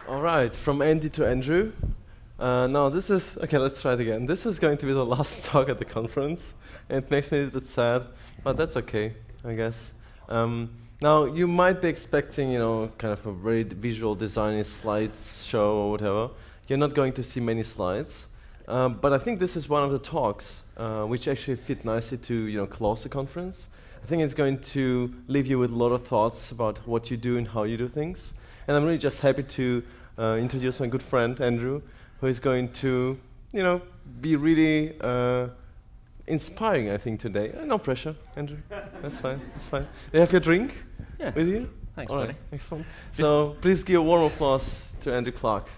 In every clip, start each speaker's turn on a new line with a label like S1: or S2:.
S1: All right, from Andy to Andrew. Now this is, okay, let's try it again. This is going to be the last talk at the conference. And it makes me a little bit sad, but that's okay, I guess. Now you might be expecting, kind of a very visual designy slideshow or whatever. You're not going to see many slides. But I think this is one of the talks which actually fit nicely to, close the conference. I think it's going to leave you with a lot of thoughts about what you do and how you do things. And I'm really just happy to introduce my good friend, Andrew, who is going to, be really inspiring, I think, today. No pressure, Andrew. That's fine, that's fine. Do you have your drink with you?
S2: Thanks,
S1: All
S2: buddy.
S1: right, excellent. So please give a warm applause to Andrew Clark.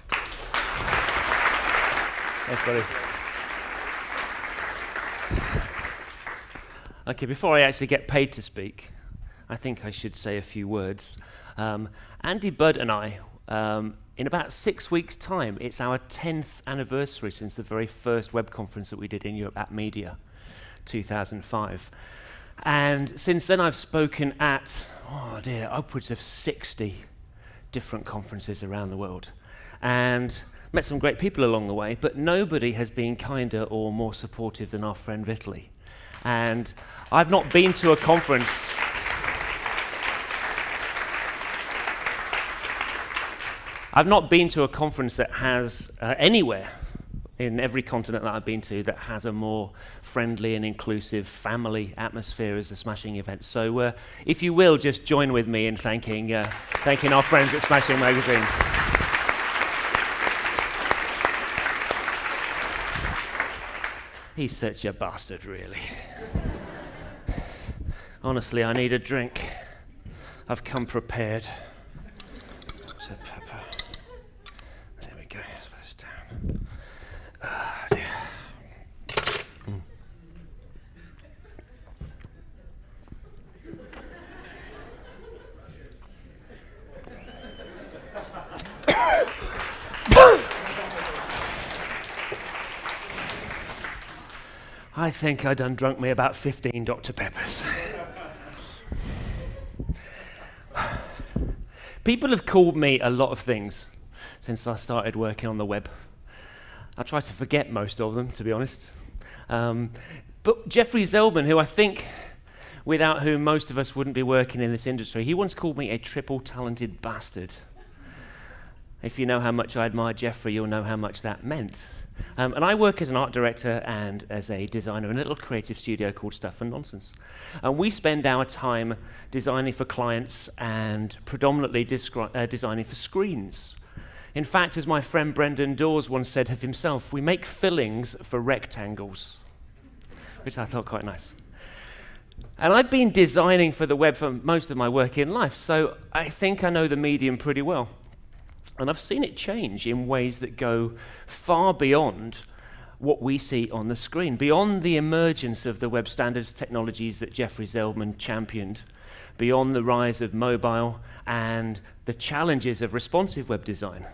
S2: Thanks, buddy. Okay, before I actually get paid to speak, I think I should say a few words. Andy Budd and I, in about 6 weeks' time, it's our 10th anniversary since the very first web conference that we did in Europe at Media, 2005. And since then I've spoken at, upwards of 60 different conferences around the world. And met some great people along the way, but nobody has been kinder or more supportive than our friend Vitaly. And I've not been to a conference that has anywhere in every continent that I've been to that has a more friendly and inclusive family atmosphere as a Smashing event. So if you will, just join with me in thanking our friends at Smashing Magazine. He's such a bastard, really. Honestly, I need a drink. I've come prepared. So pepper. There we go. It's down. Ah, dear. I think I done drunk me about 15 Dr. Peppers. People have called me a lot of things since I started working on the web. I try to forget most of them, to be honest. But Geoffrey Zelman, who I think, without whom most of us wouldn't be working in this industry, he once called me a triple-talented bastard. If you know how much I admire Geoffrey, you'll know how much that meant. And I work as an art director and as a designer in a little creative studio called Stuff and Nonsense. And we spend our time designing for clients and predominantly designing for screens. In fact, as my friend Brendan Dawes once said of himself, we make fillings for rectangles, which I thought quite nice. And I've been designing for the web for most of my working life, so I think I know the medium pretty well. And I've seen it change in ways that go far beyond what we see on the screen, beyond the emergence of the web standards technologies that Geoffrey Zelman championed, beyond the rise of mobile and the challenges of responsive web design.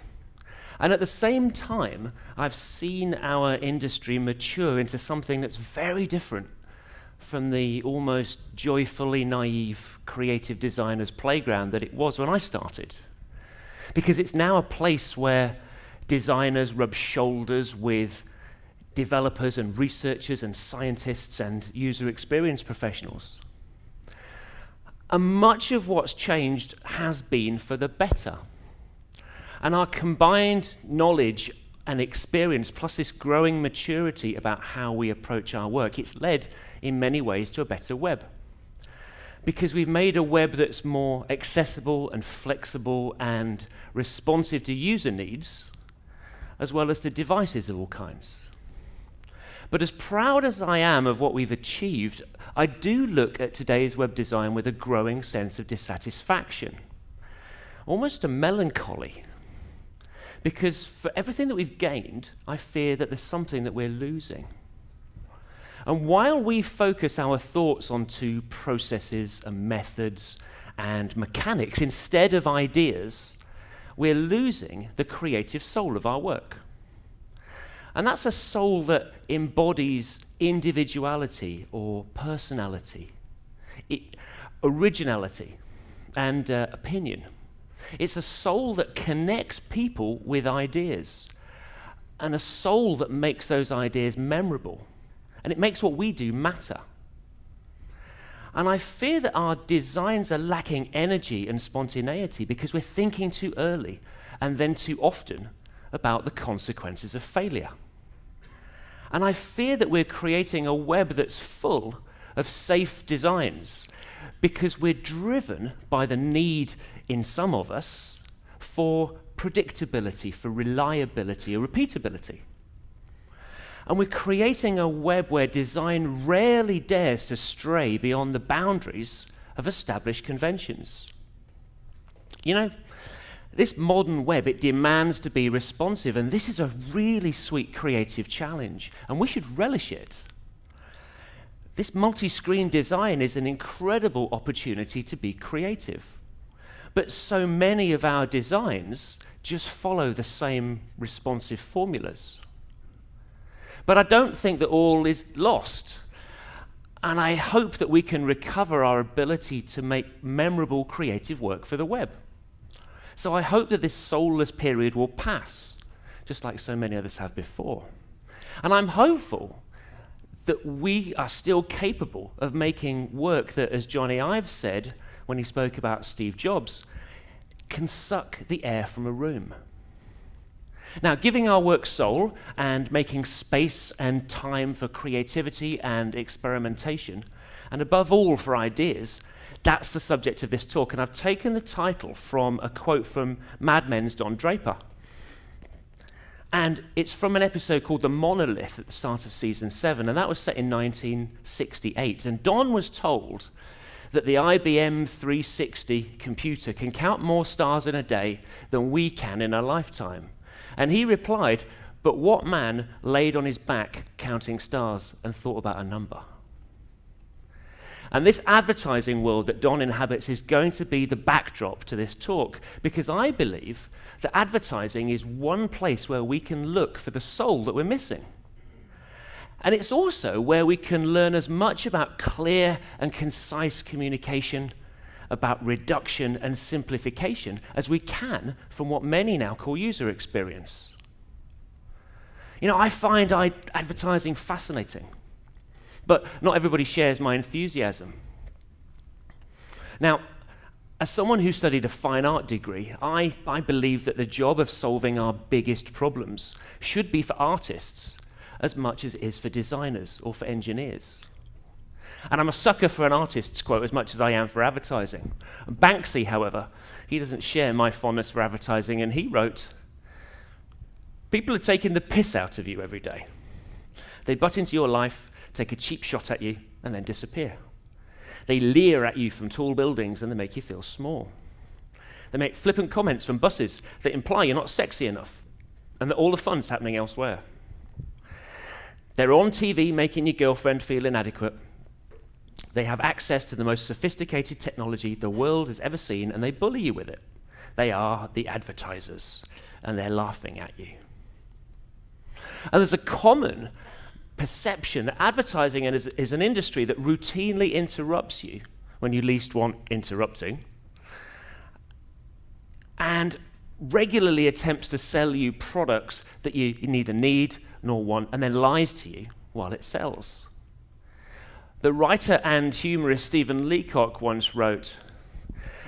S2: And at the same time, I've seen our industry mature into something that's very different from the almost joyfully naive creative designer's playground that it was when I started. Because it's now a place where designers rub shoulders with developers and researchers and scientists and user experience professionals. And much of what's changed has been for the better. And our combined knowledge and experience, plus this growing maturity about how we approach our work, it's led in many ways to a better web. Because we've made a web that's more accessible and flexible and responsive to user needs, as well as to devices of all kinds. But as proud as I am of what we've achieved, I do look at today's web design with a growing sense of dissatisfaction, almost a melancholy. Because for everything that we've gained, I fear that there's something that we're losing. And while we focus our thoughts onto processes and methods and mechanics instead of ideas, we're losing the creative soul of our work. And that's a soul that embodies individuality or personality, originality, and opinion. It's a soul that connects people with ideas, and a soul that makes those ideas memorable. And it makes what we do matter. And I fear that our designs are lacking energy and spontaneity because we're thinking too early and then too often about the consequences of failure. And I fear that we're creating a web that's full of safe designs because we're driven by the need in some of us for predictability, for reliability, or repeatability. And we're creating a web where design rarely dares to stray beyond the boundaries of established conventions. You know, this modern web, it demands to be responsive, and this is a really sweet creative challenge, and we should relish it. This multi-screen design is an incredible opportunity to be creative. But so many of our designs just follow the same responsive formulas. But I don't think that all is lost. And I hope that we can recover our ability to make memorable creative work for the web. So I hope that this soulless period will pass, just like so many others have before. And I'm hopeful that we are still capable of making work that, as Johnny Ive said when he spoke about Steve Jobs, can suck the air from a room. Now, giving our work soul and making space and time for creativity and experimentation, and above all for ideas, that's the subject of this talk. And I've taken the title from a quote from Mad Men's Don Draper. And it's from an episode called The Monolith at the start of season 7, and that was set in 1968. And Don was told that the IBM 360 computer can count more stars in a day than we can in a lifetime. And he replied, "But what man laid on his back counting stars and thought about a number?" And this advertising world that Don inhabits is going to be the backdrop to this talk, because I believe that advertising is one place where we can look for the soul that we're missing. And it's also where we can learn as much about clear and concise communication, about reduction and simplification, as we can from what many now call user experience. You know, I find advertising fascinating, but not everybody shares my enthusiasm. Now, as someone who studied a fine art degree, I believe that the job of solving our biggest problems should be for artists as much as it is for designers or for engineers. And I'm a sucker for an artist's quote as much as I am for advertising. Banksy, however, he doesn't share my fondness for advertising, and he wrote, "People are taking the piss out of you every day. They butt into your life, take a cheap shot at you, and then disappear. They leer at you from tall buildings, and they make you feel small. They make flippant comments from buses that imply you're not sexy enough, and that all the fun's happening elsewhere. They're on TV making your girlfriend feel inadequate. They have access to the most sophisticated technology the world has ever seen, and they bully you with it. They are the advertisers, and they're laughing at you." And there's a common perception that advertising is an industry that routinely interrupts you when you least want interrupting, and regularly attempts to sell you products that you neither need nor want, and then lies to you while it sells. The writer and humorist Stephen Leacock once wrote,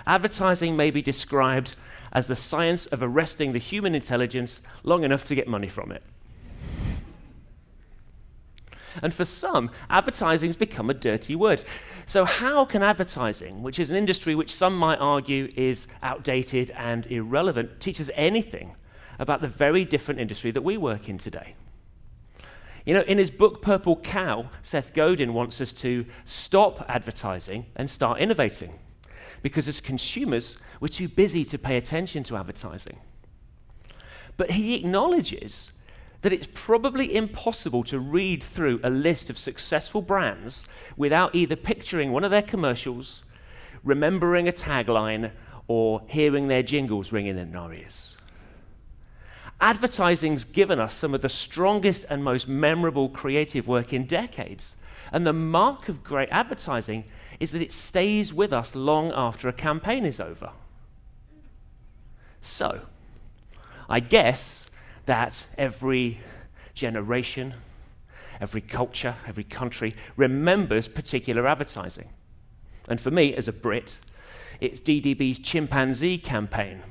S2: "Advertising may be described as the science of arresting the human intelligence long enough to get money from it." And for some, advertising's become a dirty word. So how can advertising, which is an industry which some might argue is outdated and irrelevant, teach us anything about the very different industry that we work in today? You know, in his book Purple Cow, Seth Godin wants us to stop advertising and start innovating, because as consumers, we're too busy to pay attention to advertising. But he acknowledges that it's probably impossible to read through a list of successful brands without either picturing one of their commercials, remembering a tagline, or hearing their jingles ringing in our ears. Advertising's given us some of the strongest and most memorable creative work in decades. And the mark of great advertising is that it stays with us long after a campaign is over. So, I guess that every generation, every culture, every country remembers particular advertising. And for me, as a Brit, it's DDB's chimpanzee campaign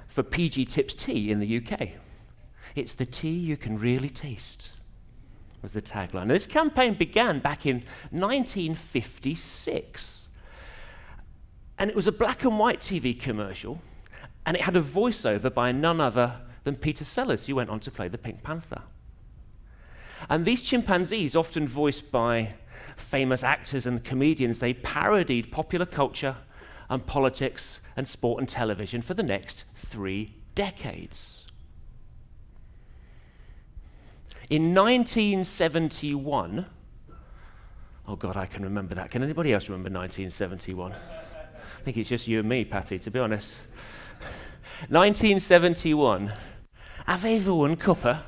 S2: for PG Tips tea in the UK. It's the tea you can really taste, was the tagline. And this campaign began back in 1956. And it was a black and white TV commercial, and it had a voiceover by none other than Peter Sellers, who went on to play the Pink Panther. And these chimpanzees, often voiced by famous actors and comedians, they parodied popular culture and politics and sport and television for the next 3 decades. In 1971, oh God, I can remember that. Can anybody else remember 1971? I think it's just you and me, Patty, to be honest. 1971, Avez-vous un cuppa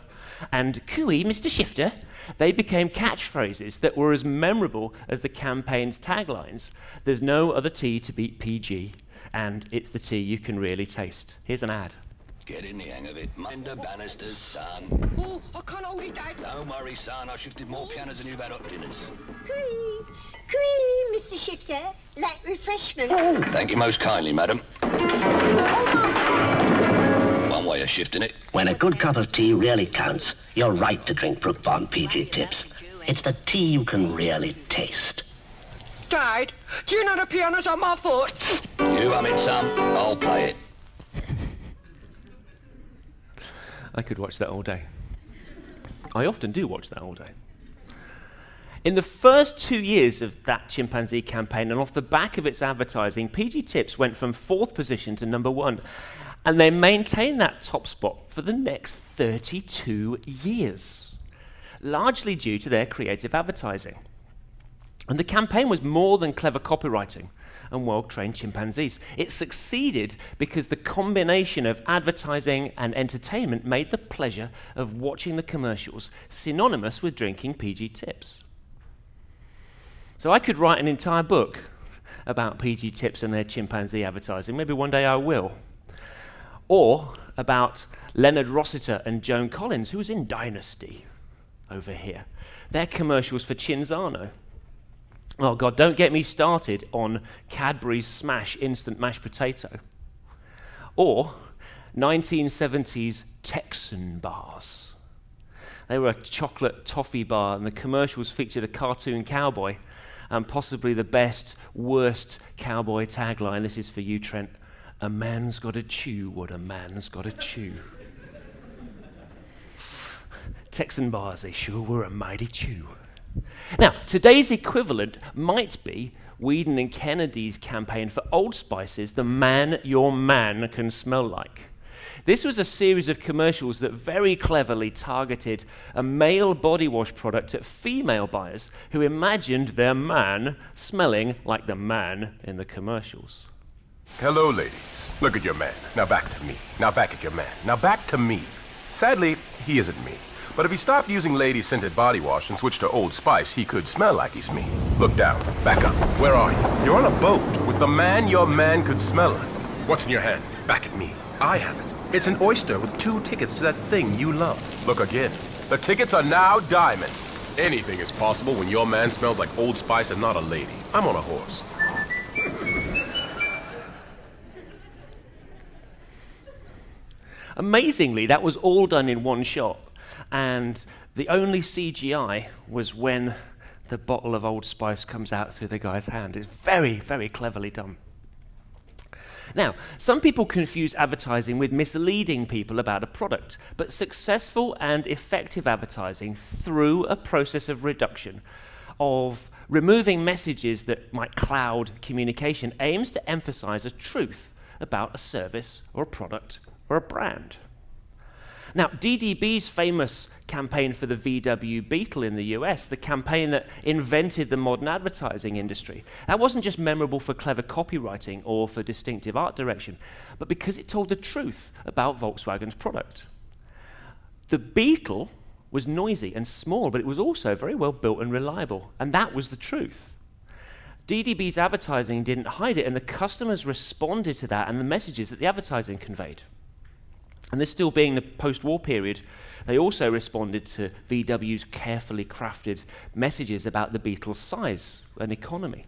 S2: and Cooey, Mr. Shifter, they became catchphrases that were as memorable as the campaign's taglines. There's no other tea to beat PG, and it's the tea you can really taste. Here's an ad.
S3: Get in the hang of it. Mind the banisters, son.
S4: Oh, I can't hold it, Dad.
S3: Don't worry, son. I shifted more pianos than you've had hot dinners.
S5: Cream, Mr. Shifter, like refreshment.
S3: Thank you most kindly, madam. One way of shifting it.
S6: When a good cup of tea really counts, you're right to drink Brook Bond PG Tips. It's the tea you can really taste.
S4: Dad, do you know the piano's on my foot?
S3: You hum it, son. I'll play it.
S2: I could watch that all day. I often do watch that all day. In the first 2 years of that chimpanzee campaign, and off the back of its advertising, PG Tips went from 4th position to number 1. And they maintained that top spot for the next 32 years, largely due to their creative advertising. And the campaign was more than clever copywriting and well-trained chimpanzees. It succeeded because the combination of advertising and entertainment made the pleasure of watching the commercials synonymous with drinking PG Tips. So I could write an entire book about PG Tips and their chimpanzee advertising. Maybe one day I will. Or about Leonard Rossiter and Joan Collins, who was in Dynasty over here. Their commercials for Chinzano. Oh God, don't get me started on Cadbury's Smash instant mashed potato. Or 1970s Texan bars. They were a chocolate toffee bar, and the commercials featured a cartoon cowboy, and possibly the best, worst cowboy tagline. This is for you, Trent. A man's got to chew what a man's got to chew. Texan bars, they sure were a mighty chew. Now, today's equivalent might be Whedon and Kennedy's campaign for Old Spice's The Man Your Man Can Smell Like. This was a series of commercials that very cleverly targeted a male body wash product at female buyers who imagined their man smelling like the man in the commercials.
S7: Hello, ladies. Look at your man. Now back to me. Now back at your man. Now back to me. Sadly, he isn't me. But if he stopped using lady-scented body wash and switched to Old Spice, he could smell like he's me. Look down. Back up. Where are you? You're on a boat with the man your man could smell like. What's in your hand? Back at me. I have it. It's an oyster with 2 tickets to that thing you love. Look again. The tickets are now diamond. Anything is possible when your man smells like Old Spice and not a lady. I'm on a horse.
S2: Amazingly, that was all done in one shot, and the only CGI was when the bottle of Old Spice comes out through the guy's hand. It's very, very cleverly done. Now, some people confuse advertising with misleading people about a product, but successful and effective advertising through a process of reduction, of removing messages that might cloud communication, aims to emphasize a truth about a service or a product or a brand. Now, DDB's famous campaign for the VW Beetle in the US, the campaign that invented the modern advertising industry, that wasn't just memorable for clever copywriting or for distinctive art direction, but because it told the truth about Volkswagen's product. The Beetle was noisy and small, but it was also very well built and reliable, and that was the truth. DDB's advertising didn't hide it, and the customers responded to that and the messages that the advertising conveyed. And this still being the post-war period, they also responded to VW's carefully crafted messages about the Beetle's size and economy.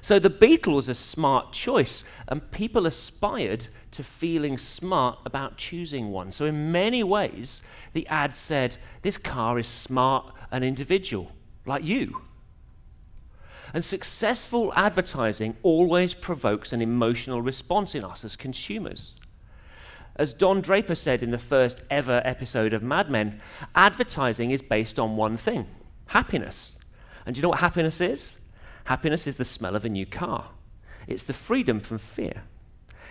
S2: So the Beetle was a smart choice, and people aspired to feeling smart about choosing one. So in many ways, the ad said, this car is smart and individual, like you. And successful advertising always provokes an emotional response in us as consumers. As Don Draper said in the first ever episode of Mad Men, advertising is based on one thing, happiness. And do you know what happiness is? Happiness is the smell of a new car. It's the freedom from fear.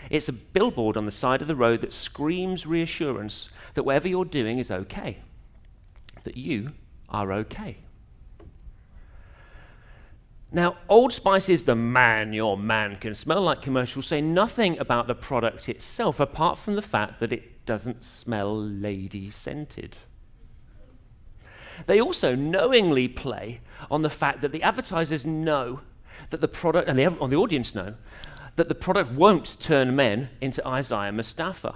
S2: It's a billboard on the side of the road that screams reassurance that whatever you're doing is okay, that you are okay. Now, Old Spice's "the man your man can smell like" commercials say nothing about the product itself, apart from the fact that it doesn't smell lady-scented. They also knowingly play on the fact that the advertisers know that the product, and the audience know, that the product won't turn men into Isaiah Mustafa.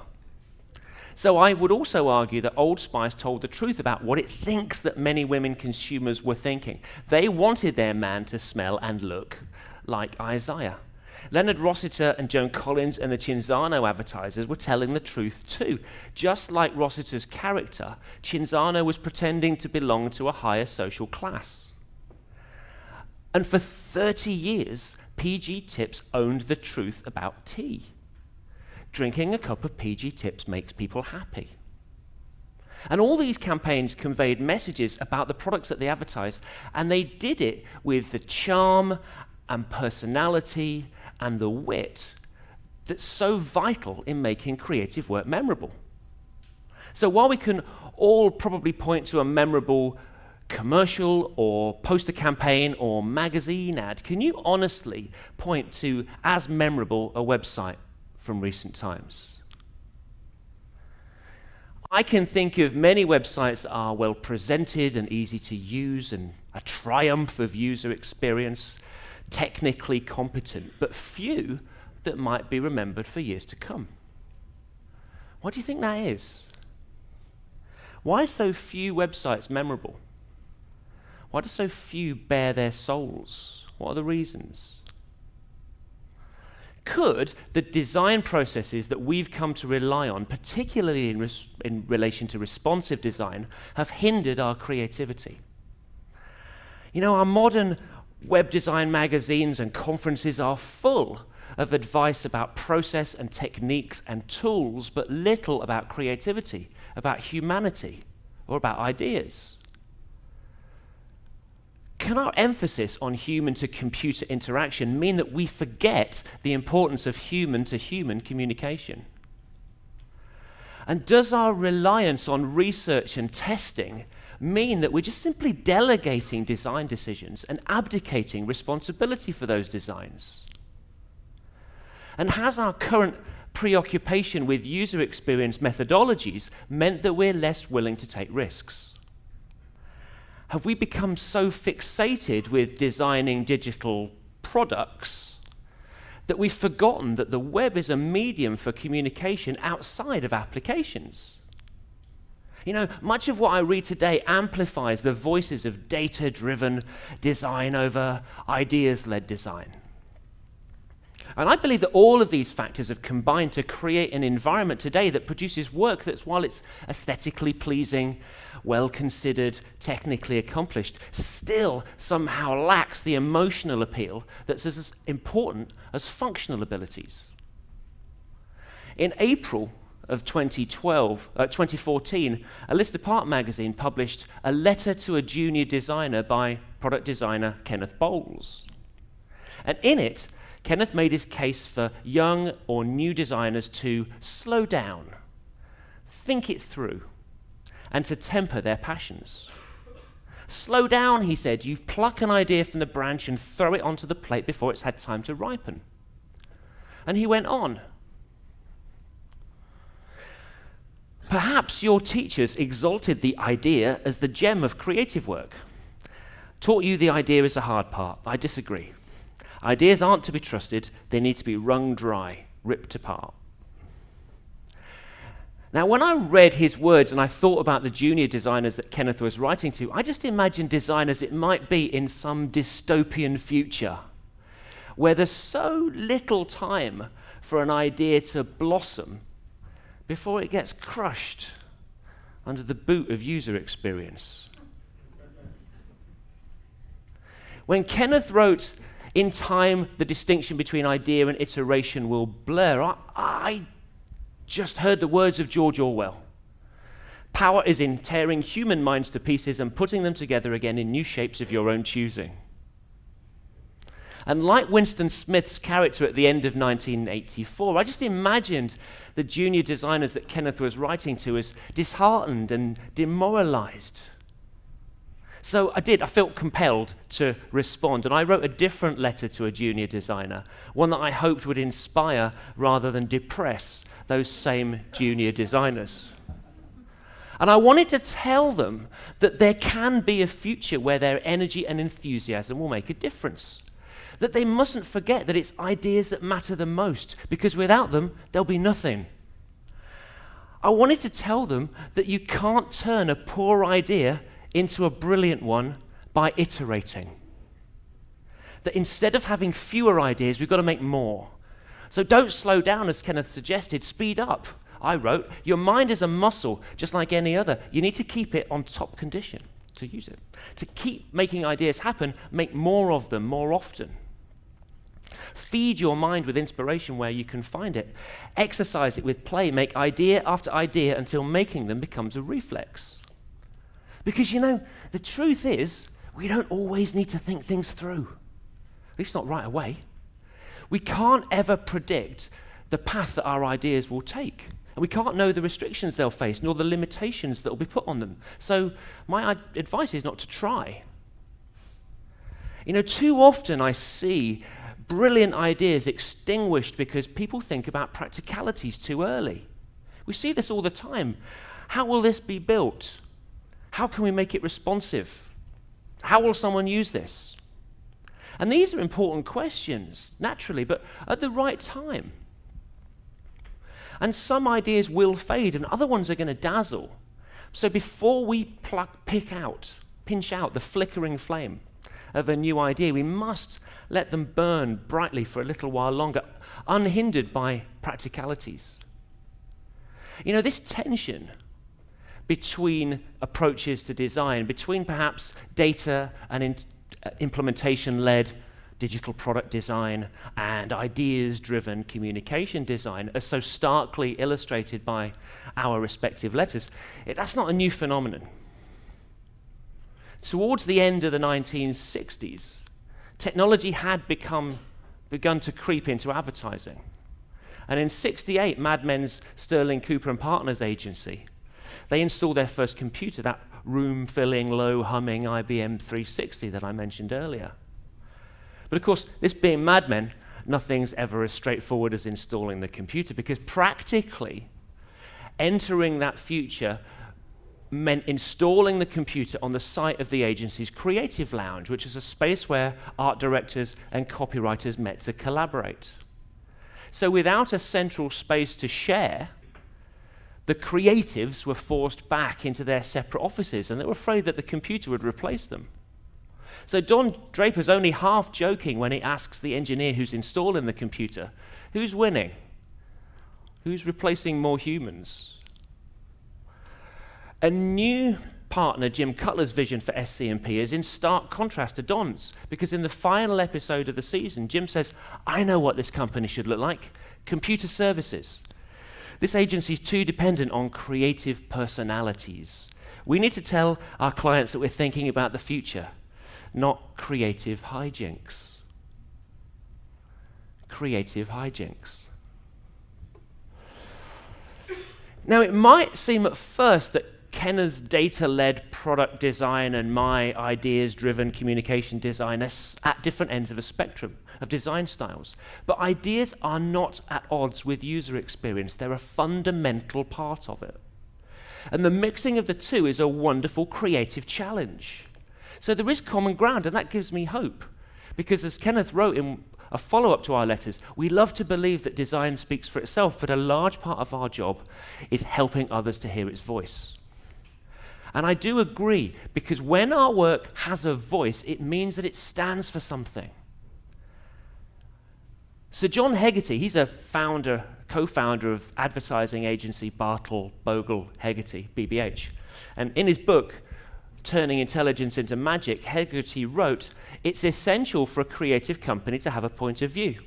S2: So I would also argue that Old Spice told the truth about what it thinks that many women consumers were thinking. They wanted their man to smell and look like Isaiah. Leonard Rossiter and Joan Collins and the Cinzano advertisers were telling the truth too. Just like Rossiter's character, Cinzano was pretending to belong to a higher social class. And for 30 years, PG Tips owned the truth about tea. Drinking a cup of PG Tips makes people happy. And all these campaigns conveyed messages about the products that they advertised, and they did it with the charm and personality and the wit that's so vital in making creative work memorable. So while we can all probably point to a memorable commercial or poster campaign or magazine ad, can you honestly point to, as memorable, a website from recent times? I can think of many websites that are well presented and easy to use and a triumph of user experience, technically competent, but few that might be remembered for years to come. Why do you think that is? Why are so few websites memorable? Why do so few bear their souls? What are the reasons? Could the design processes that we've come to rely on, particularly in relation to responsive design, have hindered our creativity? You know, our modern web design magazines and conferences are full of advice about process and techniques and tools, but little about creativity, about humanity, or about ideas. Can our emphasis on human-to-computer interaction mean that we forget the importance of human-to-human communication? And does our reliance on research and testing mean that we're just simply delegating design decisions and abdicating responsibility for those designs? And has our current preoccupation with user experience methodologies meant that we're less willing to take risks? Have we become so fixated with designing digital products that we've forgotten that the web is a medium for communication outside of applications? You know, much of what I read today amplifies the voices of data-driven design over ideas-led design. And I believe that all of these factors have combined to create an environment today that produces work that's, while it's aesthetically pleasing, well-considered, technically accomplished, still somehow lacks the emotional appeal that's as important as functional abilities. In April of 2014, a Lister Park magazine published a letter to a junior designer by product designer Kenneth Bowls. And in it, Kenneth made his case for young or new designers to slow down, think it through, and to temper their passions. Slow down, he said. You pluck an idea from the branch and throw it onto the plate before it's had time to ripen. And he went on. Perhaps your teachers exalted the idea as the gem of creative work. Taught you the idea is the hard part. I disagree. Ideas aren't to be trusted, they need to be wrung dry, ripped apart. Now, when I read his words and I thought about the junior designers that Kenneth was writing to, I just imagined designers it might be in some dystopian future where there's so little time for an idea to blossom before it gets crushed under the boot of user experience. When Kenneth wrote, "In time, the distinction between idea and iteration will blur," I just heard the words of George Orwell. Power is in tearing human minds to pieces and putting them together again in new shapes of your own choosing. And like Winston Smith's character at the end of 1984, I just imagined the junior designers that Kenneth was writing to as disheartened and demoralized. So I felt compelled to respond, and I wrote a different letter to a junior designer, one that I hoped would inspire rather than depress those same junior designers. And I wanted to tell them that there can be a future where their energy and enthusiasm will make a difference. That they mustn't forget that it's ideas that matter the most, because without them, there'll be nothing. I wanted to tell them that you can't turn a poor idea into a brilliant one by iterating. That instead of having fewer ideas, we've got to make more. So don't slow down, as Kenneth suggested, speed up. I wrote, your mind is a muscle, just like any other. You need to keep it on top condition to use it. To keep making ideas happen, make more of them more often. Feed your mind with inspiration where you can find it. Exercise it with play. Make idea after idea until making them becomes a reflex. Because, the truth is, we don't always need to think things through. At least not right away. We can't ever predict the path that our ideas will take. And we can't know the restrictions they'll face, nor the limitations that will be put on them. So my advice is not to try. Too often I see brilliant ideas extinguished because people think about practicalities too early. We see this all the time. How will this be built? How can we make it responsive? How will someone use this? And these are important questions, naturally, but at the right time. And some ideas will fade and other ones are going to dazzle. So before we pinch out the flickering flame of a new idea, we must let them burn brightly for a little while longer, unhindered by practicalities. This tension between approaches to design, between perhaps data and implementation-led digital product design and ideas-driven communication design, are so starkly illustrated by our respective letters. That's not a new phenomenon. Towards the end of the 1960s, technology had begun to creep into advertising. And in '68, Mad Men's Sterling Cooper and Partners agency, they installed their first computer, that room-filling, low-humming IBM 360 that I mentioned earlier. But of course, this being Mad Men, nothing's ever as straightforward as installing the computer, because practically entering that future meant installing the computer on the site of the agency's creative lounge, which is a space where art directors and copywriters met to collaborate. So without a central space to share, the creatives were forced back into their separate offices, and they were afraid that the computer would replace them. So Don Draper's only half joking when he asks the engineer who's installing the computer, who's winning? Who's replacing more humans? A new partner, Jim Cutler's vision for SC&P is in stark contrast to Don's, because in the final episode of the season, Jim says, I know what this company should look like, computer services. This agency is too dependent on creative personalities. We need to tell our clients that we're thinking about the future, not creative hijinks. Creative hijinks. Now, it might seem at first that Kenneth's data-led product design and my ideas-driven communication design are at different ends of a spectrum of design styles. But ideas are not at odds with user experience. They're a fundamental part of it. And the mixing of the two is a wonderful creative challenge. So there is common ground, and that gives me hope. Because as Kenneth wrote in a follow-up to our letters, we love to believe that design speaks for itself, but a large part of our job is helping others to hear its voice. And I do agree, because when our work has a voice, it means that it stands for something. Sir John Hegarty, he's a co-founder of advertising agency Bartle, Bogle, Hegarty, BBH. And in his book, Turning Intelligence into Magic, Hegarty wrote, "It's essential for a creative company to have a point of view,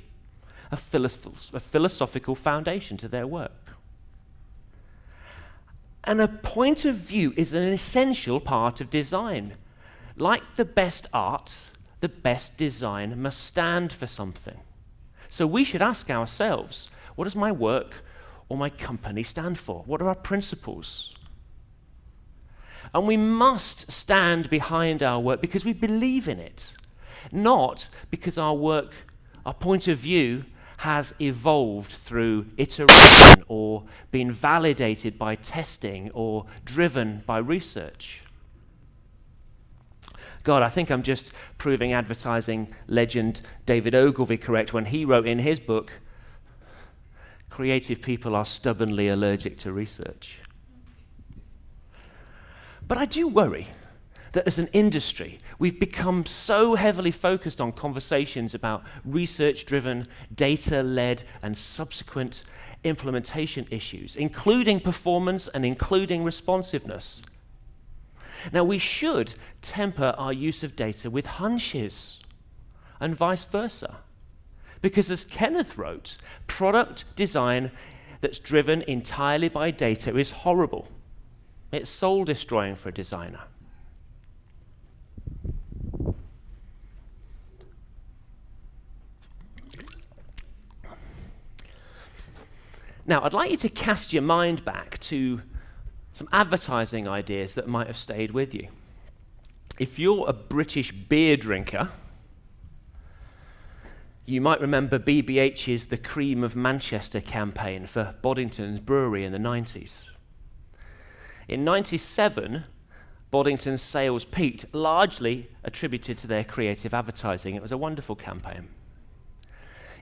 S2: a philosophical foundation to their work." And a point of view is an essential part of design. Like the best art, the best design must stand for something. So we should ask ourselves, what does my work or my company stand for? What are our principles? And we must stand behind our work because we believe in it, not because our work, our point of view, has evolved through iteration or been validated by testing or driven by research. God, I think I'm just proving advertising legend David Ogilvy correct when he wrote in his book, "Creative people are stubbornly allergic to research." But I do worry that as an industry, we've become so heavily focused on conversations about research-driven, data-led, and subsequent implementation issues, including performance and including responsiveness. Now, we should temper our use of data with hunches and vice versa. Because as Kenneth wrote, product design that's driven entirely by data is horrible. It's soul-destroying for a designer. Now, I'd like you to cast your mind back to some advertising ideas that might have stayed with you. If you're a British beer drinker, you might remember BBH's The Cream of Manchester campaign for Boddington's Brewery in the 90s. In 97, Boddington's sales peaked, largely attributed to their creative advertising. It was a wonderful campaign.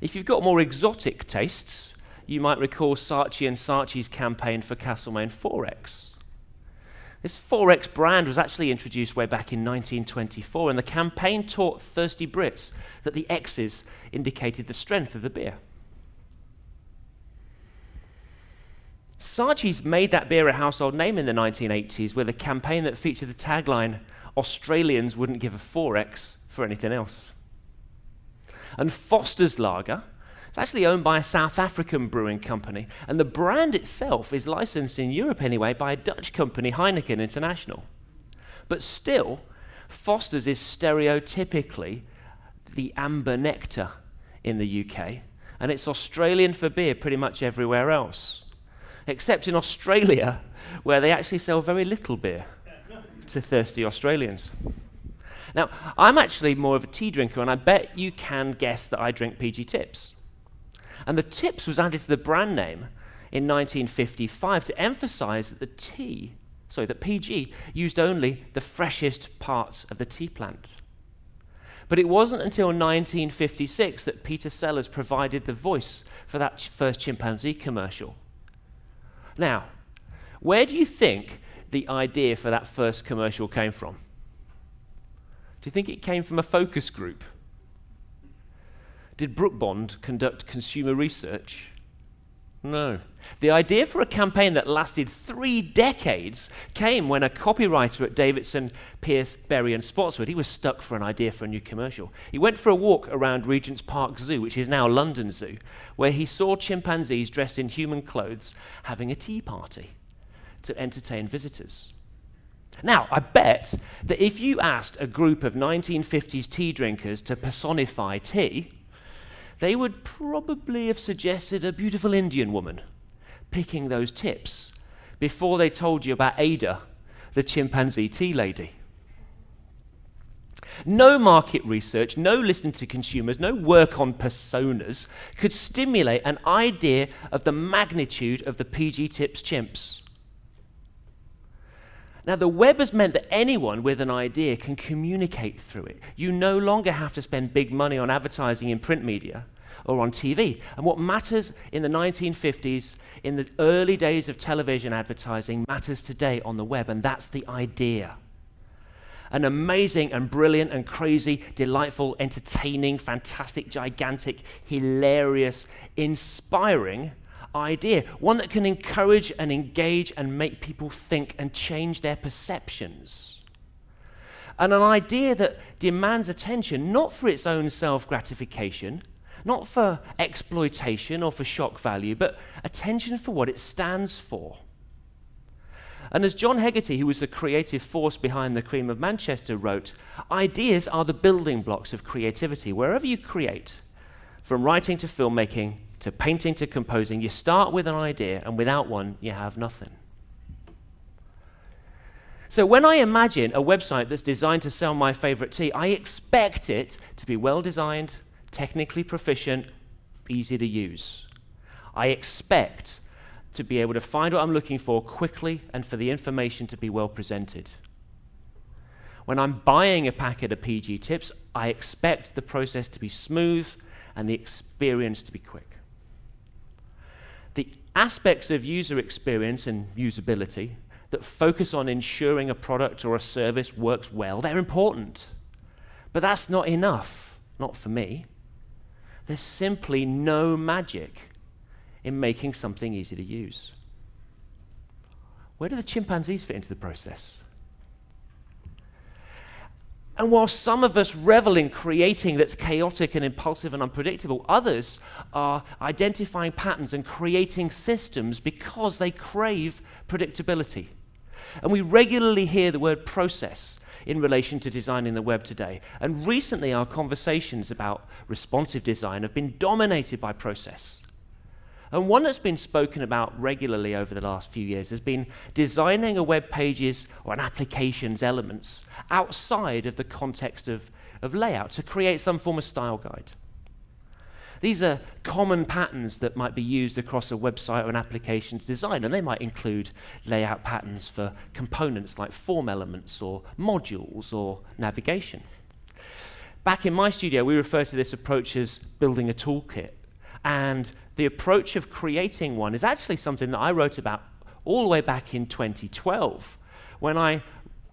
S2: If you've got more exotic tastes, you might recall Saatchi & Saatchi's campaign for Castlemaine 4X. This 4X brand was actually introduced way back in 1924, and the campaign taught thirsty Brits that the X's indicated the strength of the beer. Saatchi's made that beer a household name in the 1980s with a campaign that featured the tagline, "Australians wouldn't give a 4X for anything else." And Foster's Lager, it's actually owned by a South African brewing company, and the brand itself is licensed in Europe anyway by a Dutch company, Heineken International. But still, Foster's is stereotypically the amber nectar in the UK, and it's Australian for beer pretty much everywhere else, except in Australia, where they actually sell very little beer to thirsty Australians. Now, I'm actually more of a tea drinker, and I bet you can guess that I drink PG Tips. And the Tips was added to the brand name in 1955 to emphasize that that PG used only the freshest parts of the tea plant. But it wasn't until 1956 that Peter Sellers provided the voice for that first chimpanzee commercial. Now, where do you think the idea for that first commercial came from? Do you think it came from a focus group? Did Brook Bond conduct consumer research? No. The idea for a campaign that lasted 3 decades came when a copywriter at Davidson, Pierce, Berry and Spotswood, he was stuck for an idea for a new commercial. He went for a walk around Regent's Park Zoo, which is now London Zoo, where he saw chimpanzees dressed in human clothes having a tea party to entertain visitors. Now, I bet that if you asked a group of 1950s tea drinkers to personify tea, they would probably have suggested a beautiful Indian woman picking those tips before they told you about Ada, the chimpanzee tea lady. No market research, no listening to consumers, no work on personas could stimulate an idea of the magnitude of the PG Tips chimps. Now, the web has meant that anyone with an idea can communicate through it. You no longer have to spend big money on advertising in print media or on TV. And what matters in the 1950s, in the early days of television advertising, matters today on the web, and that's the idea. An amazing and brilliant and crazy, delightful, entertaining, fantastic, gigantic, hilarious, inspiring idea. One that can encourage and engage and make people think and change their perceptions. And an idea that demands attention not for its own self-gratification, not for exploitation or for shock value, but attention for what it stands for. And as John Hegarty, who was the creative force behind The Cream of Manchester, wrote, ideas are the building blocks of creativity. Wherever you create, from writing to filmmaking, to painting to composing, you start with an idea, and without one, you have nothing. So when I imagine a website that's designed to sell my favorite tea, I expect it to be well designed, technically proficient, easy to use. I expect to be able to find what I'm looking for quickly and for the information to be well presented. When I'm buying a packet of PG tips, I expect the process to be smooth and the experience to be quick. The aspects of user experience and usability that focus on ensuring a product or a service works well, they're important. But that's not enough, not for me. There's simply no magic in making something easy to use. Where do the chimpanzees fit into the process? And while some of us revel in creating that's chaotic and impulsive and unpredictable, others are identifying patterns and creating systems because they crave predictability. And we regularly hear the word process in relation to designing the web today. And recently our conversations about responsive design have been dominated by process. And one that's been spoken about regularly over the last few years has been designing a web page's or an application's elements outside of the context of layout to create some form of style guide. These are common patterns that might be used across a website or an application's design, and they might include layout patterns for components like form elements or modules or navigation. Back in my studio, we refer to this approach as building a toolkit. And the approach of creating one is actually something that I wrote about all the way back in 2012, when I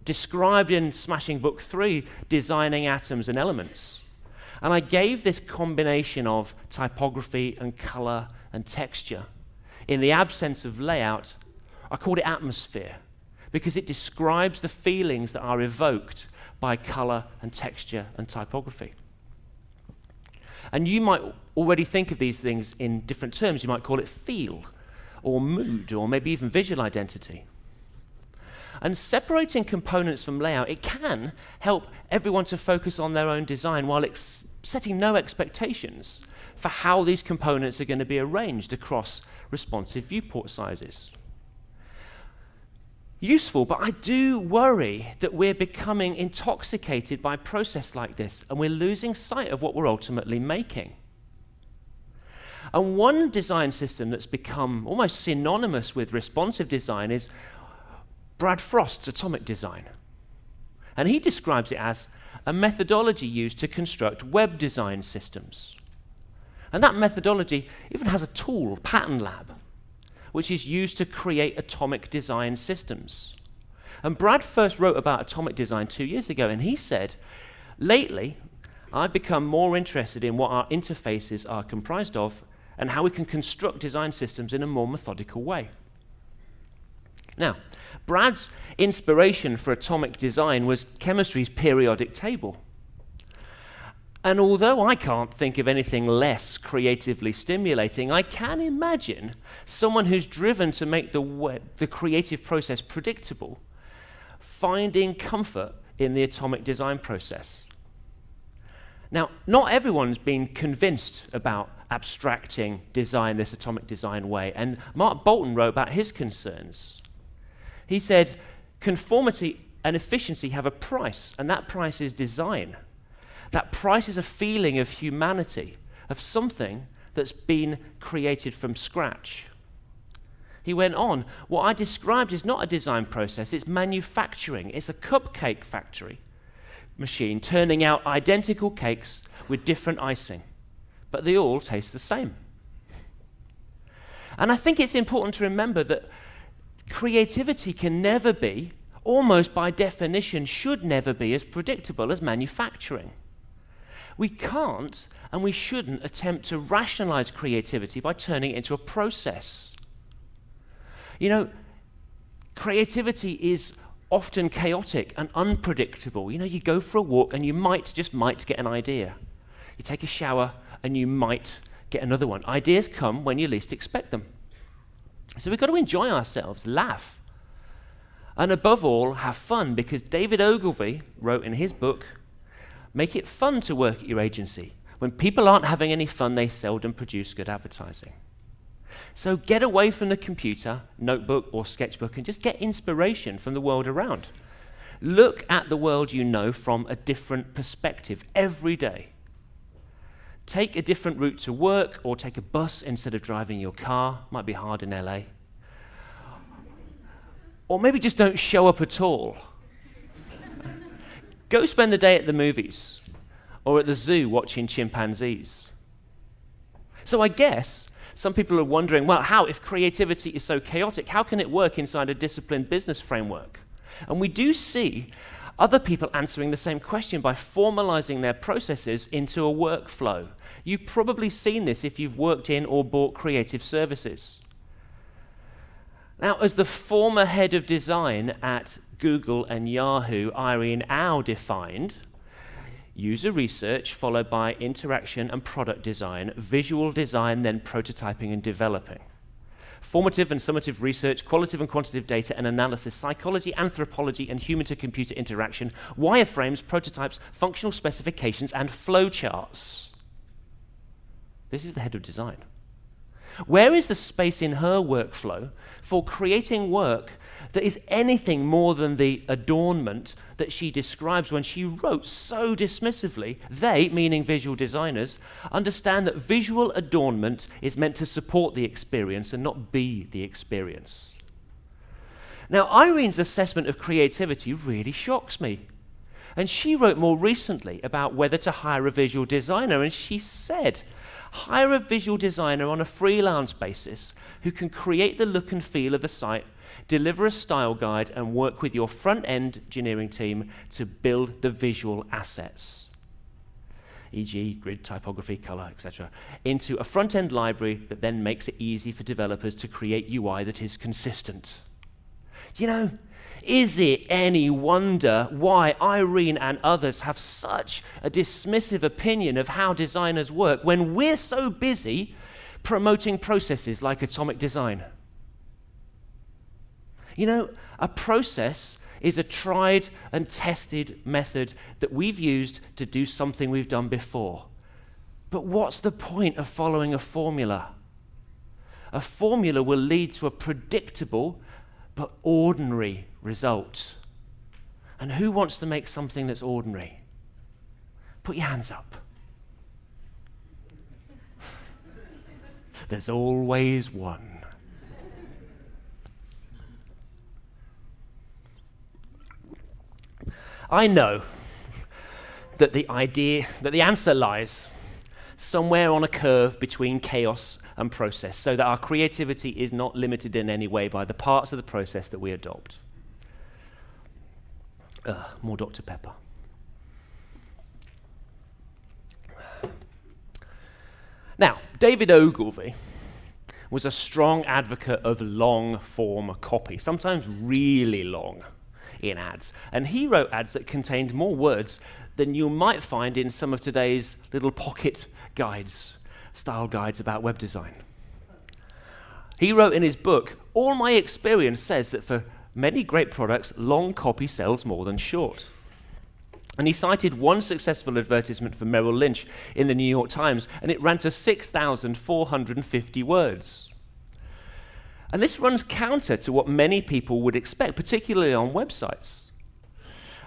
S2: described in Smashing Book 3 designing atoms and elements. And I gave this combination of typography and color and texture. In the absence of layout, I called it atmosphere, because it describes the feelings that are evoked by color and texture and typography. And you might already think of these things in different terms. You might call it feel, or mood, or maybe even visual identity. And separating components from layout, it can help everyone to focus on their own design while setting no expectations for how these components are going to be arranged across responsive viewport sizes. Useful, but I do worry that we're becoming intoxicated by a process like this, and we're losing sight of what we're ultimately making. And one design system that's become almost synonymous with responsive design is Brad Frost's atomic design. And he describes it as a methodology used to construct web design systems. And that methodology even has a tool, Pattern Lab, which is used to create atomic design systems. And Brad first wrote about atomic design 2 years ago, and he said, lately, I've become more interested in what our interfaces are comprised of and how we can construct design systems in a more methodical way. Now, Brad's inspiration for atomic design was chemistry's periodic table. And although I can't think of anything less creatively stimulating, I can imagine someone who's driven to make the creative process predictable, finding comfort in the atomic design process. Now, not everyone's been convinced about abstracting design this atomic design way, and Mark Bolton wrote about his concerns. He said, conformity and efficiency have a price, and that price is design. That price is a feeling of humanity, of something that's been created from scratch. He went on, what I described is not a design process, it's manufacturing. It's a cupcake factory machine turning out identical cakes with different icing, but they all taste the same. And I think it's important to remember that creativity can never be, almost by definition, should never be as predictable as manufacturing. We can't and we shouldn't attempt to rationalize creativity by turning it into a process. You know, creativity is often chaotic and unpredictable. You know, you go for a walk and you might get an idea. You take a shower and you might get another one. Ideas come when you least expect them. So we've got to enjoy ourselves, laugh, and above all, have fun, because David Ogilvy wrote in his book, make it fun to work at your agency. When people aren't having any fun, they seldom produce good advertising. So get away from the computer, notebook, or sketchbook and just get inspiration from the world around. Look at the world you know from a different perspective every day. Take a different route to work, or take a bus instead of driving your car. Might be hard in LA. Or maybe just don't show up at all. Go spend the day at the movies or at the zoo watching chimpanzees. So I guess some people are wondering, well, how, if creativity is so chaotic, how can it work inside a disciplined business framework? And we do see other people answering the same question by formalizing their processes into a workflow. You've probably seen this if you've worked in or bought creative services. Now, as the former head of design at Google and Yahoo, Irene Au, defined, user research followed by interaction and product design, visual design, then prototyping and developing. Formative and summative research, qualitative and quantitative data and analysis, psychology, anthropology, and human-to-computer interaction, wireframes, prototypes, functional specifications, and flowcharts. This is the head of design. Where is the space in her workflow for creating work that is anything more than the adornment that she describes when she wrote so dismissively? They, meaning visual designers, understand that visual adornment is meant to support the experience and not be the experience. Now, Irene's assessment of creativity really shocks me. And she wrote more recently about whether to hire a visual designer, and she said, hire a visual designer on a freelance basis who can create the look and feel of the site, deliver a style guide, and work with your front-end engineering team to build the visual assets, e.g. grid, typography, color, etc., into a front-end library that then makes it easy for developers to create UI that is consistent. You know, is it any wonder why Irene and others have such a dismissive opinion of how designers work when we're so busy promoting processes like atomic design? You know, a process is a tried and tested method that we've used to do something we've done before. But what's the point of following a formula? A formula will lead to a predictable but ordinary result. And who wants to make something that's ordinary? Put your hands up. There's always one. I know that the answer lies somewhere on a curve between chaos and process, so that our creativity is not limited in any way by the parts of the process that we adopt. More Dr. Pepper. Now, David Ogilvy was a strong advocate of long-form copy, sometimes really long in ads. And he wrote ads that contained more words than you might find in some of today's little pocket guides, style guides about web design. He wrote in his book, all my experience says that for many great products, long copy sells more than short. And he cited one successful advertisement for Merrill Lynch in the New York Times, and it ran to 6,450 words. And this runs counter to what many people would expect, particularly on websites.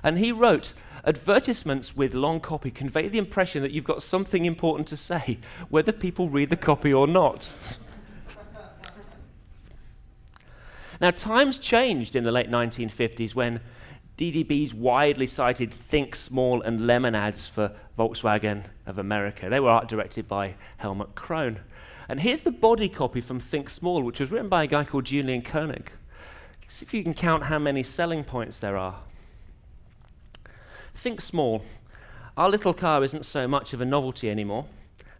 S2: And he wrote, advertisements with long copy convey the impression that you've got something important to say, whether people read the copy or not. Now, times changed in the late 1950s when DDB's widely cited Think Small and Lemon ads for Volkswagen of America. They were art directed by Helmut Krohn. And here's the body copy from Think Small, which was written by a guy called Julian Koenig. See if you can count how many selling points there are. Think small. Our little car isn't so much of a novelty anymore.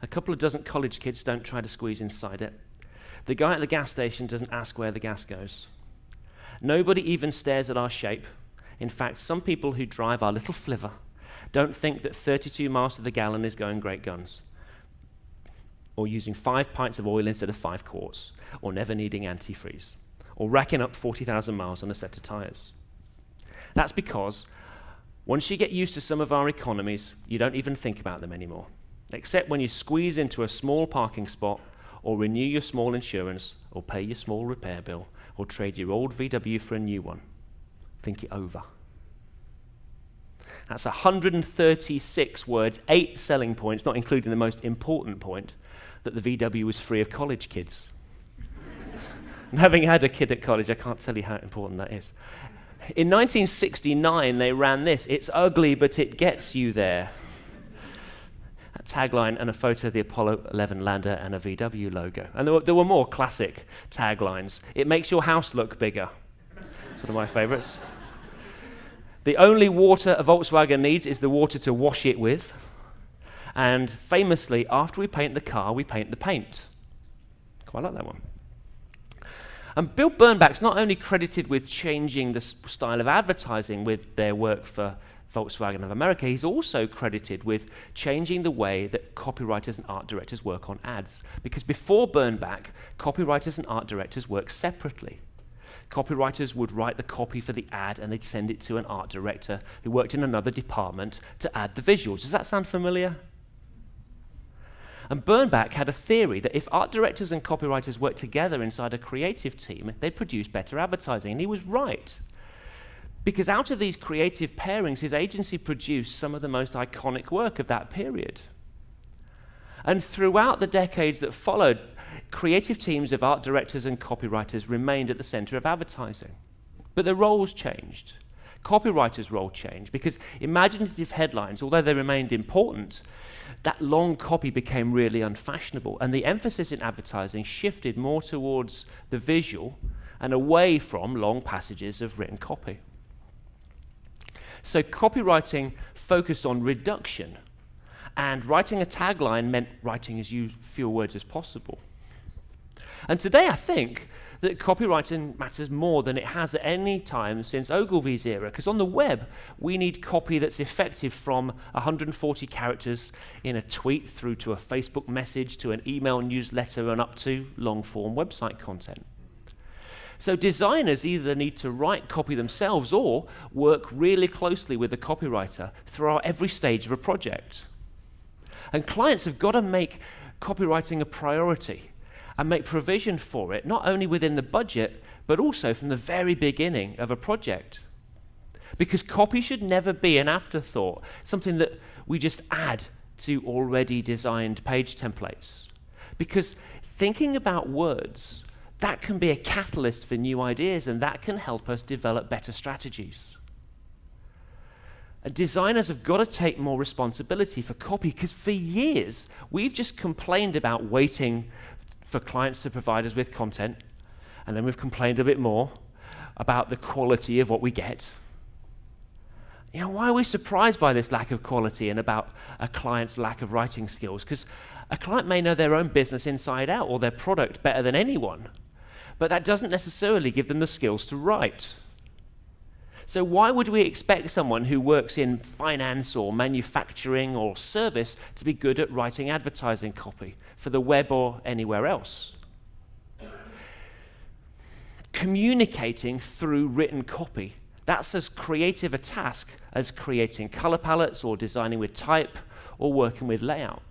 S2: A couple of dozen college kids don't try to squeeze inside it. The guy at the gas station doesn't ask where the gas goes. Nobody even stares at our shape. In fact, some people who drive our little flivver don't think that 32 miles to the gallon is going great guns, or using 5 pints of oil instead of 5 quarts, or never needing antifreeze, or racking up 40,000 miles on a set of tyres. That's because once you get used to some of our economies, you don't even think about them anymore, except when you squeeze into a small parking spot, or renew your small insurance, or pay your small repair bill, or trade your old VW for a new one. Think it over. That's 136 words, 8 selling points, not including the most important point, that the VW was free of college kids. And having had a kid at college, I can't tell you how important that is. In 1969, they ran this: "It's ugly, but it gets you there." A tagline and a photo of the Apollo 11 lander and a VW logo. And there were more classic taglines. "It makes your house look bigger." It's one of my favorites. "The only water a Volkswagen needs is the water to wash it with." And famously, "After we paint the car, we paint the paint." Quite like that one. And Bill Bernbach's not only credited with changing the style of advertising with their work for Volkswagen of America, he's also credited with changing the way that copywriters and art directors work on ads. Because before Bernbach, copywriters and art directors worked separately. Copywriters would write the copy for the ad and they'd send it to an art director who worked in another department to add the visuals. Does that sound familiar? And Bernbach had a theory that if art directors and copywriters worked together inside a creative team, they'd produce better advertising. And he was right. Because out of these creative pairings, his agency produced some of the most iconic work of that period. And throughout the decades that followed, creative teams of art directors and copywriters remained at the center of advertising. But the roles changed. Copywriters' role changed because imaginative headlines, although they remained important, that long copy became really unfashionable, and the emphasis in advertising shifted more towards the visual and away from long passages of written copy. So copywriting focused on reduction, and writing a tagline meant writing as few words as possible. And today I think that copywriting matters more than it has at any time since Ogilvy's era, because on the web we need copy that's effective from 140 characters in a tweet through to a Facebook message to an email newsletter and up to long-form website content. So designers either need to write copy themselves or work really closely with the copywriter throughout every stage of a project. And clients have got to make copywriting a priority and make provision for it, not only within the budget, but also from the very beginning of a project. Because copy should never be an afterthought, something that we just add to already designed page templates. Because thinking about words, that can be a catalyst for new ideas, and that can help us develop better strategies. And designers have got to take more responsibility for copy, because for years we've just complained about waiting for clients to provide us with content, and then we've complained a bit more about the quality of what we get. You know, why are we surprised by this lack of quality and about a client's lack of writing skills? Because a client may know their own business inside out or their product better than anyone, but that doesn't necessarily give them the skills to write. So why would we expect someone who works in finance or manufacturing or service to be good at writing advertising copy for the web or anywhere else? Communicating through written copy, that's as creative a task as creating color palettes or designing with type or working with layout.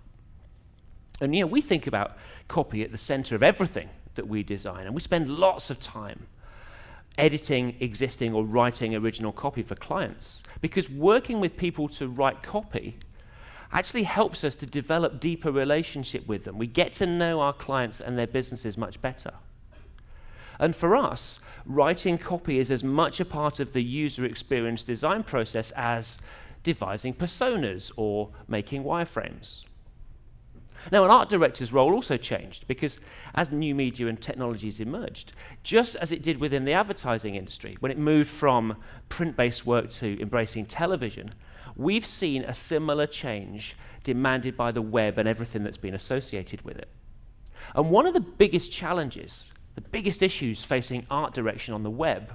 S2: And you know, we think about copy at the center of everything that we design, and we spend lots of time editing existing or writing original copy for clients, because working with people to write copy actually helps us to develop deeper relationship with them. We get to know our clients and their businesses much better. And for us, writing copy is as much a part of the user experience design process as devising personas or making wireframes. Now, an art director's role also changed because as new media and technologies emerged, just as it did within the advertising industry, when it moved from print-based work to embracing television, we've seen a similar change demanded by the web and everything that's been associated with it. And one of the biggest challenges, the biggest issues facing art direction on the web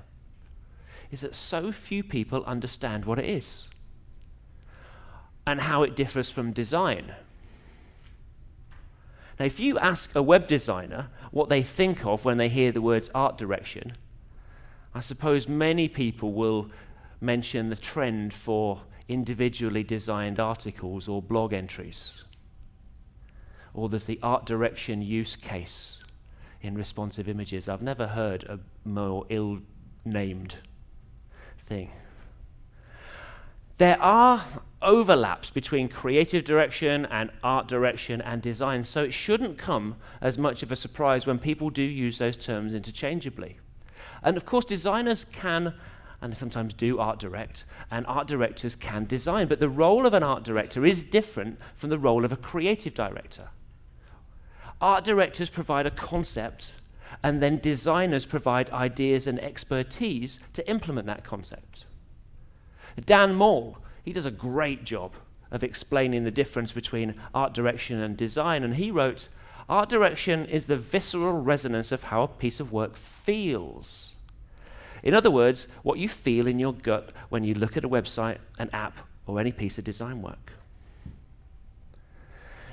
S2: is that so few people understand what it is and how it differs from design. Now, if you ask a web designer what they think of when they hear the words art direction, I suppose many people will mention the trend for individually designed articles or blog entries. Or there's the art direction use case in responsive images. I've never heard a more ill-named thing. There are overlaps between creative direction and art direction and design, so it shouldn't come as much of a surprise when people do use those terms interchangeably. And of course, designers can, and sometimes do, art direct, and art directors can design, but the role of an art director is different from the role of a creative director. Art directors provide a concept, and then designers provide ideas and expertise to implement that concept. Dan Moll, he does a great job of explaining the difference between art direction and design, and he wrote, "Art direction is the visceral resonance of how a piece of work feels." In other words, what you feel in your gut when you look at a website, an app, or any piece of design work.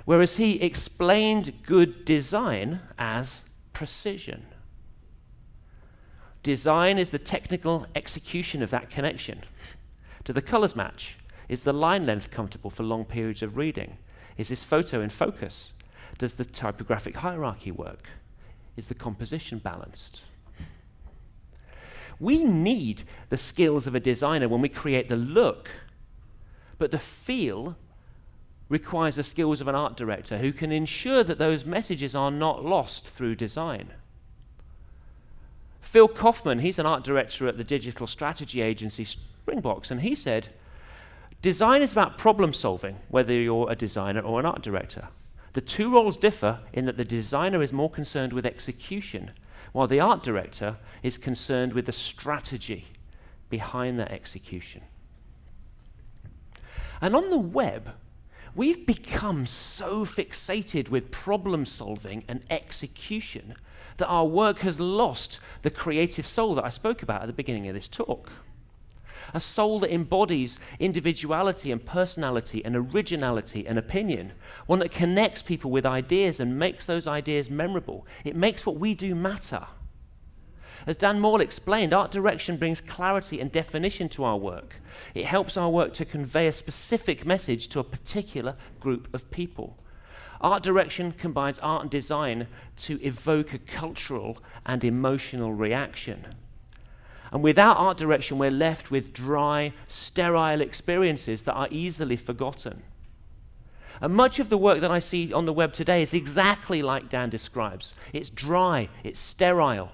S2: Whereas he explained good design as precision. Design is the technical execution of that connection. Do the colors match? Is the line length comfortable for long periods of reading? Is this photo in focus? Does the typographic hierarchy work? Is the composition balanced? We need the skills of a designer when we create the look, but the feel requires the skills of an art director who can ensure that those messages are not lost through design. Phil Kaufman, he's an art director at the digital strategy agency Springbox, and he said, "Design is about problem solving, whether you're a designer or an art director. The two roles differ in that the designer is more concerned with execution, while the art director is concerned with the strategy behind that execution." And on the web, we've become so fixated with problem solving and execution that our work has lost the creative soul that I spoke about at the beginning of this talk. A soul that embodies individuality and personality and originality and opinion, one that connects people with ideas and makes those ideas memorable. It makes what we do matter. As Dan Moore explained, art direction brings clarity and definition to our work. It helps our work to convey a specific message to a particular group of people. Art direction combines art and design to evoke a cultural and emotional reaction. And without art direction, we're left with dry, sterile experiences that are easily forgotten. And much of the work that I see on the web today is exactly like Dan describes. It's dry, it's sterile.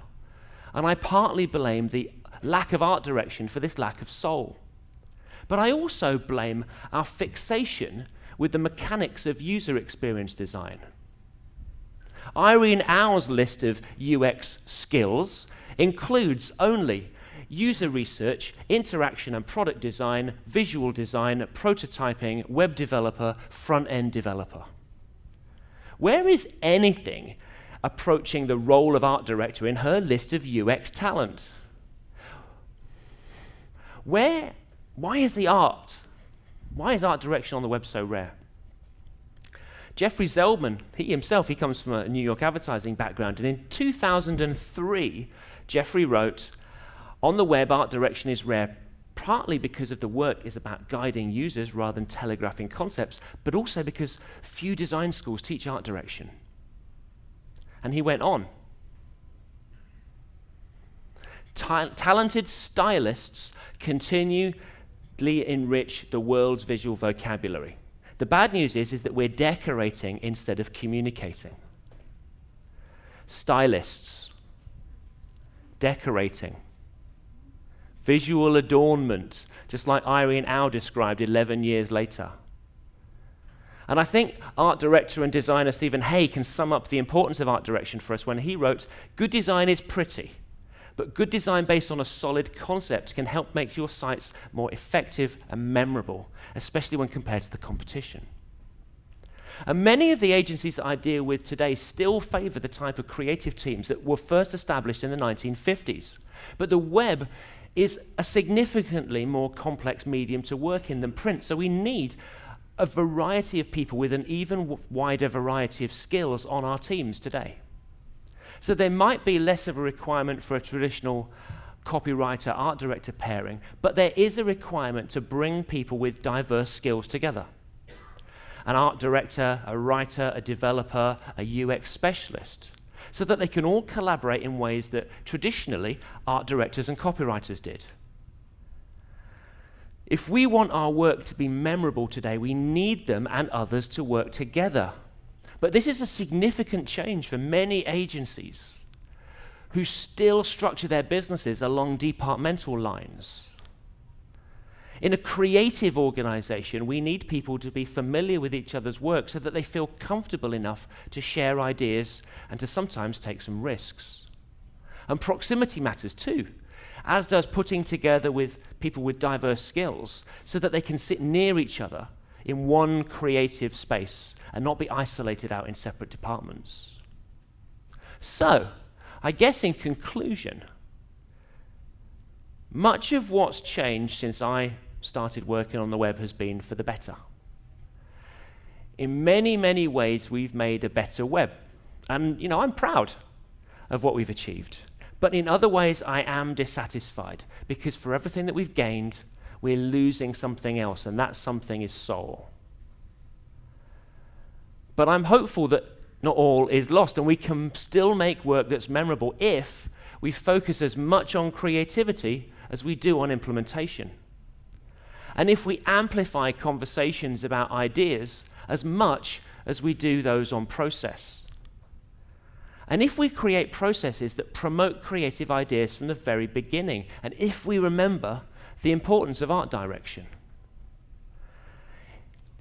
S2: And I partly blame the lack of art direction for this lack of soul. But I also blame our fixation with the mechanics of user experience design. Irene Au's list of UX skills includes only user research, interaction and product design, visual design, prototyping, web developer, front-end developer. Where is anything approaching the role of art director in her list of UX talent? Why is art direction on the web so rare? Geoffrey Zelman, he comes from a New York advertising background, and in 2003, Geoffrey wrote, "On the web, art direction is rare, partly because of the work is about guiding users rather than telegraphing concepts, but also because few design schools teach art direction." And he went on. Talented stylists continually enrich the world's visual vocabulary. The bad news is that we're decorating instead of communicating. Stylists. decorating, visual adornment, just like Irene Au described 11 years later. And I think art director and designer Stephen Hay can sum up the importance of art direction for us when he wrote, "Good design is pretty, but good design based on a solid concept can help make your sites more effective and memorable, especially when compared to the competition." And many of the agencies that I deal with today still favor the type of creative teams that were first established in the 1950s. But the web is a significantly more complex medium to work in than print, so we need a variety of people with an even wider variety of skills on our teams today. So there might be less of a requirement for a traditional copywriter, art director pairing, but there is a requirement to bring people with diverse skills together. An art director, a writer, a developer, a UX specialist, so that they can all collaborate in ways that traditionally art directors and copywriters did. If we want our work to be memorable today, we need them and others to work together. But this is a significant change for many agencies who still structure their businesses along departmental lines. In a creative organization, we need people to be familiar with each other's work so that they feel comfortable enough to share ideas and to sometimes take some risks. And proximity matters too, as does putting together with people with diverse skills so that they can sit near each other in one creative space and not be isolated out in separate departments. So, I guess in conclusion, much of what's changed since I started working on the web has been for the better. In many, many ways, we've made a better web. And, I'm proud of what we've achieved. But in other ways, I am dissatisfied, because for everything that we've gained, we're losing something else, and that something is soul. But I'm hopeful that not all is lost, and we can still make work that's memorable if we focus as much on creativity as we do on implementation. And if we amplify conversations about ideas as much as we do those on process. And if we create processes that promote creative ideas from the very beginning, and if we remember the importance of art direction.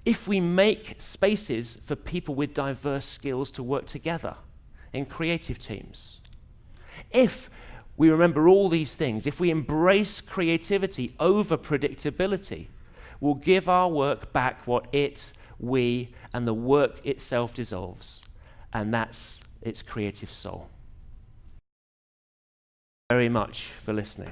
S2: If we make spaces for people with diverse skills to work together in creative teams. If we remember all these things, if we embrace creativity over predictability, we'll give our work back what we, and the work itself deserves, and that's its creative soul. Very much for listening.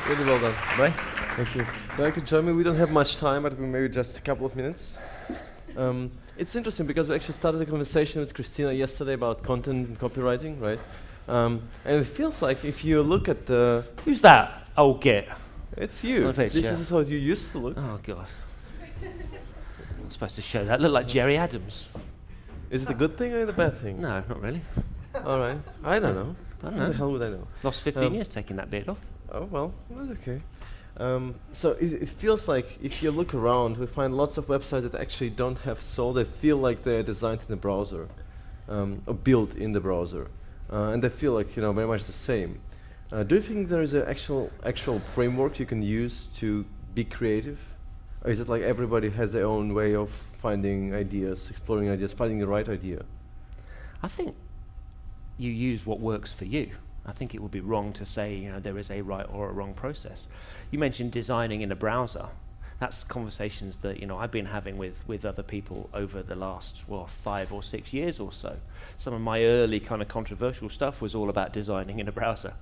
S1: Really well done.
S2: Right?
S1: Thank you. Would you like to join me? We don't have much time, but maybe just a couple of minutes. It's interesting because we actually started a conversation with Christina yesterday about content and copywriting, right? And it feels like if you look at the...
S2: Who's that old git?
S1: It's you.
S2: On the page,
S1: This
S2: yeah.
S1: is how you used to look.
S2: Oh, God. I'm supposed to show that. Look like Jerry Adams.
S1: Is it a good thing or a bad thing?
S2: No, not really.
S1: All right. I don't know.
S2: I don't
S1: How the
S2: know.
S1: hell would I know?
S2: Lost 15 years taking that beard off.
S1: Oh, well, that's okay. So it feels like if you look around, we find lots of websites that actually don't have soul. They feel like they're designed in the browser, or built in the browser. And they feel like, very much the same. Do you think there is an actual framework you can use to be creative? Or is it like everybody has their own way of finding ideas, exploring ideas, finding the right idea?
S2: I think you use what works for you. I think it would be wrong to say, there is a right or a wrong process. You mentioned designing in a browser. That's conversations that, I've been having with other people over the last, 5 or 6 years or so. Some of my early kind of controversial stuff was all about designing in a browser.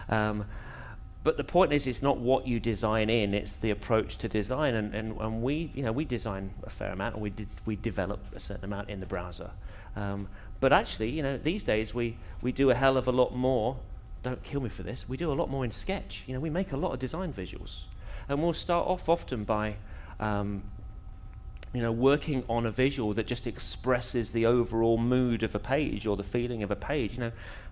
S2: But the point is, it's not what you design in, it's the approach to design. And we design a fair amount, and we develop a certain amount in the browser. But actually, these days we do a hell of a lot more. Don't kill me for this. We do a lot more in Sketch. We make a lot of design visuals, and we'll start off often by, working on a visual that just expresses the overall mood of a page or the feeling of a page.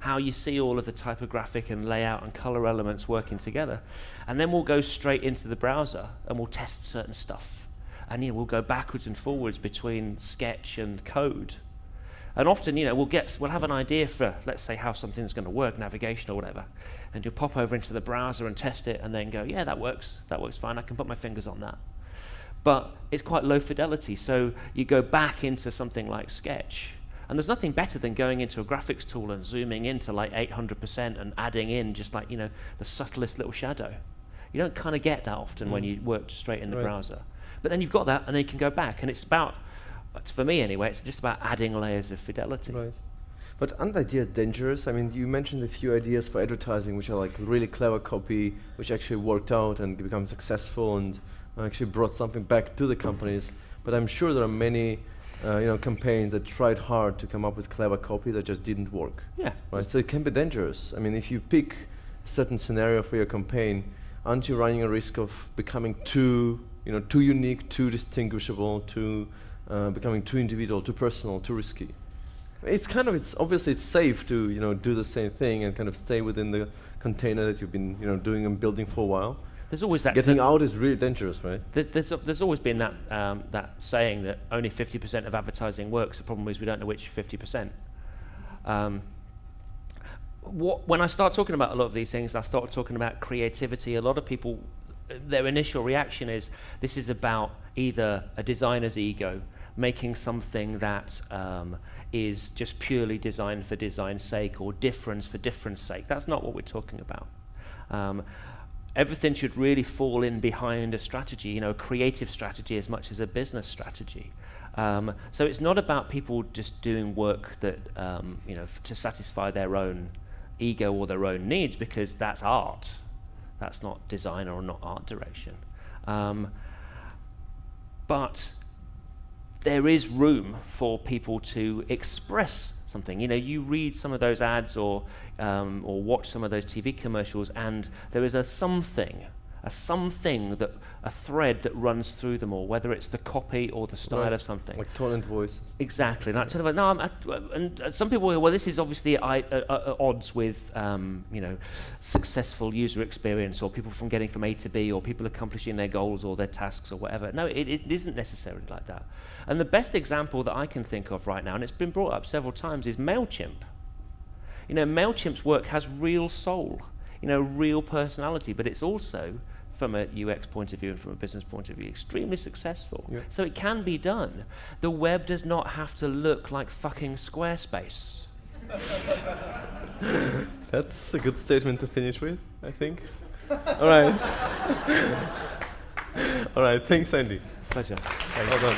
S2: How you see all of the typographic and layout and color elements working together, and then we'll go straight into the browser and we'll test certain stuff. and we'll go backwards and forwards between sketch and code. And often, we'll have an idea for, let's say, how something's going to work, navigation or whatever, and you'll pop over into the browser and test it, and then go, yeah, that works fine, I can put my fingers on that. But it's quite low fidelity, so you go back into something like Sketch, and there's nothing better than going into a graphics tool and zooming into like 800% and adding in just like, the subtlest little shadow. You don't kind of get that often when you work straight in the browser. But then you've got that, and then you can go back, and it's about, for me anyway, it's just about adding layers of fidelity.
S1: Right. But aren't ideas dangerous? I mean, you mentioned a few ideas for advertising which are like really clever copy, which actually worked out and become successful and actually brought something back to the companies. But I'm sure there are many campaigns that tried hard to come up with clever copy that just didn't work.
S2: Yeah.
S1: Right. So it can be dangerous. I mean, if you pick a certain scenario for your campaign, aren't you running a risk of becoming too unique, too distinguishable, becoming too individual, too personal, too risky? It's obviously it's safe to do the same thing and kind of stay within the container that you've been doing and building for a while.
S2: There's always that.
S1: Getting out is really dangerous, right?
S2: There's always been that saying that only 50% of advertising works. The problem is we don't know which 50%. When I start talking about a lot of these things, I start talking about creativity. A lot of people, their initial reaction is this is about either a designer's ego making something that is just purely designed for design's sake or difference for difference sake. That's not what we're talking about. Everything should really fall in behind a strategy, a creative strategy as much as a business strategy. So it's not about people just doing work that, to satisfy their own ego or their own needs, because that's art. That's not design or not art direction. But there is room for people to express something. You read some of those ads or watch some of those TV commercials, and there is a thread that runs through them all, whether it's the copy or the style of something.
S1: Like tone and voice.
S2: Exactly. Like sort of and some people go, well, this is obviously odds with successful user experience, or people from getting from A to B, or people accomplishing their goals or their tasks or whatever. No, it isn't necessarily like that. And the best example that I can think of right now, and it's been brought up several times, is MailChimp. MailChimp's work has real soul, real personality, but it's also, from a UX point of view and from a business point of view, extremely successful. Yeah. So it can be done. The web does not have to look like fucking Squarespace.
S1: That's a good statement to finish with, I think. All right. All right, thanks, Andy.
S2: Pleasure.
S1: Well done.